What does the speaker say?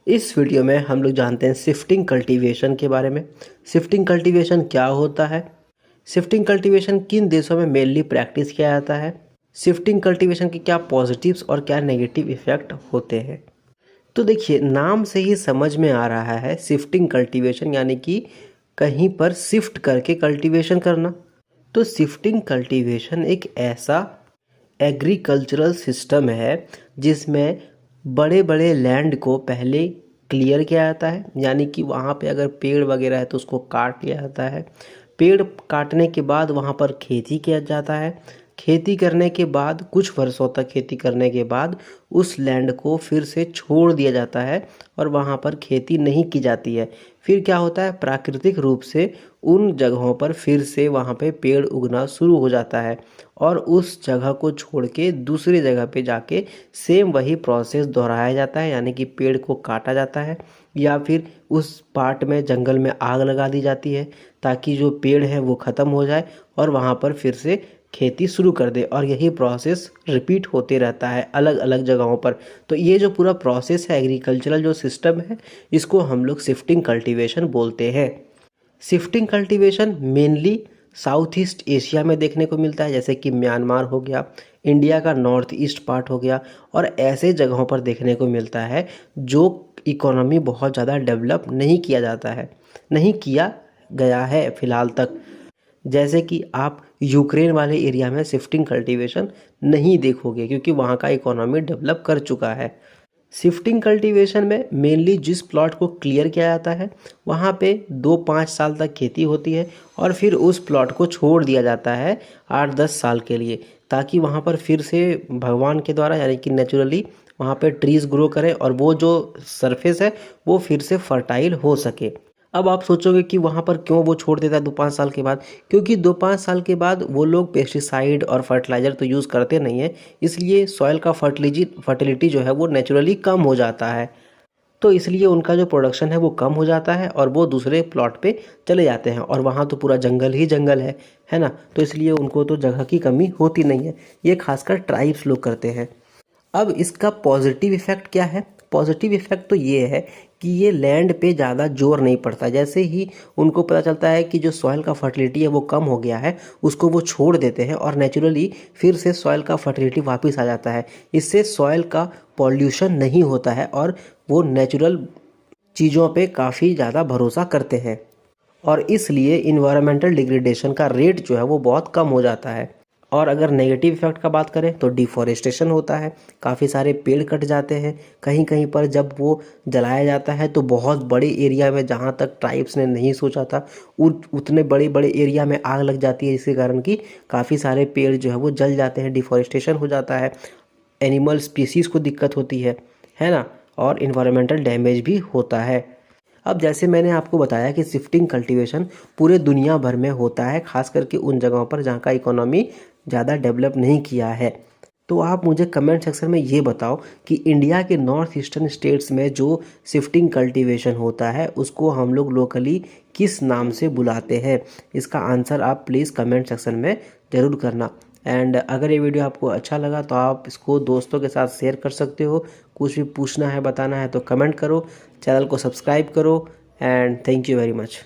इस वीडियो में हम लोग जानते हैं शिफ्टिंग कल्टीवेशन के बारे में। शिफ्टिंग कल्टीवेशन क्या होता है, शिफ्टिंग कल्टीवेशन किन देशों में मेनली प्रैक्टिस किया जाता है, शिफ्टिंग कल्टीवेशन के क्या पॉजिटिव्स और क्या नेगेटिव इफ़ेक्ट होते हैं। तो देखिए, नाम से ही समझ में आ रहा है शिफ्टिंग कल्टीवेशन यानी कि कहीं पर शिफ्ट करके कल्टीवेशन करना। तो शिफ्टिंग कल्टीवेशन एक ऐसा एग्रीकल्चरल सिस्टम है जिसमें बड़े बड़े लैंड को पहले क्लियर किया जाता है, यानी कि वहाँ पे अगर पेड़ वगैरह है तो उसको काट लिया जाता है। पेड़ काटने के बाद वहाँ पर खेती किया जाता है। खेती करने के बाद कुछ वर्षों तक खेती करने के बाद उस लैंड को फिर से छोड़ दिया जाता है और वहाँ पर खेती नहीं की जाती है। फिर क्या होता है, प्राकृतिक रूप से उन जगहों पर फिर से वहाँ पे पेड़ उगना शुरू हो जाता है और उस जगह को छोड़ के दूसरी जगह पे जाके सेम वही प्रोसेस दोहराया जाता है, यानी कि पेड़ को काटा जाता है या फिर उस पार्ट में जंगल में आग लगा दी जाती है ताकि जो पेड़ है वो ख़त्म हो जाए और वहाँ पर फिर से खेती शुरू कर दे। और यही प्रोसेस रिपीट होते रहता है अलग अलग जगहों पर। तो ये जो पूरा प्रोसेस है, एग्रीकल्चरल जो सिस्टम है, इसको हम लोग शिफ्टिंग कल्टीवेशन बोलते हैं। Shifting cultivation mainly south east Asia में देखने को मिलता है, जैसे कि म्यांमार हो गया, इंडिया का नॉर्थ ईस्ट पार्ट हो गया, और ऐसे जगहों पर देखने को मिलता है जो इकोनॉमी बहुत ज़्यादा डेवलप नहीं किया जाता है, नहीं किया गया है फ़िलहाल तक। जैसे कि आप यूक्रेन वाले एरिया में शिफ्टिंग कल्टीवेशन नहीं देखोगे क्योंकि वहाँ का इकोनॉमी डेवलप कर चुका है। शिफ्टिंग कल्टीवेशन में मेनली जिस प्लॉट को क्लियर किया जाता है वहाँ पे 2-5 साल तक खेती होती है और फिर उस प्लॉट को छोड़ दिया जाता है 8-10 साल के लिए, ताकि वहाँ पर फिर से भगवान के द्वारा यानी कि नेचुरली वहाँ पे ट्रीज़ ग्रो करें और वो जो सरफेस है वो फिर से फर्टाइल हो सके। अब आप सोचोगे कि वहाँ पर क्यों वो छोड़ देता है 2-5 साल के बाद, क्योंकि 2-5 साल के बाद वो लोग पेस्टिसाइड और फर्टिलाइज़र तो यूज़ करते नहीं हैं, इसलिए सॉइल का फर्टिलिटी जो है वो नेचुरली कम हो जाता है। तो इसलिए उनका जो प्रोडक्शन है वो कम हो जाता है और वो दूसरे प्लॉट पे चले जाते हैं और वहाँ तो पूरा जंगल ही जंगल है ना। तो इसलिए उनको तो जगह की कमी होती नहीं है। ये खासकर ट्राइब्स लोग करते हैं। अब इसका पॉजिटिव इफ़ेक्ट क्या है? पॉजिटिव इफ़ेक्ट तो ये है कि ये लैंड पे ज़्यादा जोर नहीं पड़ता। जैसे ही उनको पता चलता है कि जो सॉइल का फर्टिलिटी है वो कम हो गया है, उसको वो छोड़ देते हैं और नेचुरली फिर से सॉइल का फर्टिलिटी वापस आ जाता है। इससे सॉइल का पॉल्यूशन नहीं होता है और वो नेचुरल चीज़ों पे काफ़ी ज़्यादा भरोसा करते हैं और इसलिए इन्वायरमेंटल डिग्रेडेशन का रेट जो है वो बहुत कम हो जाता है। और अगर नेगेटिव इफ़ेक्ट का बात करें तो डिफॉरेस्टेशन होता है, काफ़ी सारे पेड़ कट जाते हैं। कहीं कहीं पर जब वो जलाया जाता है तो बहुत बड़े एरिया में, जहाँ तक ट्राइब्स ने नहीं सोचा था, उतने बड़े बड़े एरिया में आग लग जाती है, इसके कारण कि काफ़ी सारे पेड़ जो है वो जल जाते हैं, डिफॉरेस्टेशन हो जाता है, एनिमल स्पीसीज़ को दिक्कत होती है ना, और इन्वायरमेंटल डैमेज भी होता है। अब जैसे मैंने आपको बताया कि शिफ्टिंग कल्टीवेशन पूरे दुनिया भर में होता है, खास करके उन जगहों पर जहाँ का इकोनॉमी ज़्यादा डेवलप नहीं किया है। तो आप मुझे कमेंट सेक्शन में ये बताओ कि इंडिया के नॉर्थ ईस्टर्न स्टेट्स में जो शिफ्टिंग कल्टीवेशन होता है उसको हम लोग लोकली किस नाम से बुलाते हैं। इसका आंसर आप प्लीज़ कमेंट सेक्शन में ज़रूर करना। एंड अगर ये वीडियो आपको अच्छा लगा तो आप इसको दोस्तों के साथ शेयर कर सकते हो। कुछ भी पूछना है, बताना है तो कमेंट करो, चैनल को सब्सक्राइब करो and thank you very much.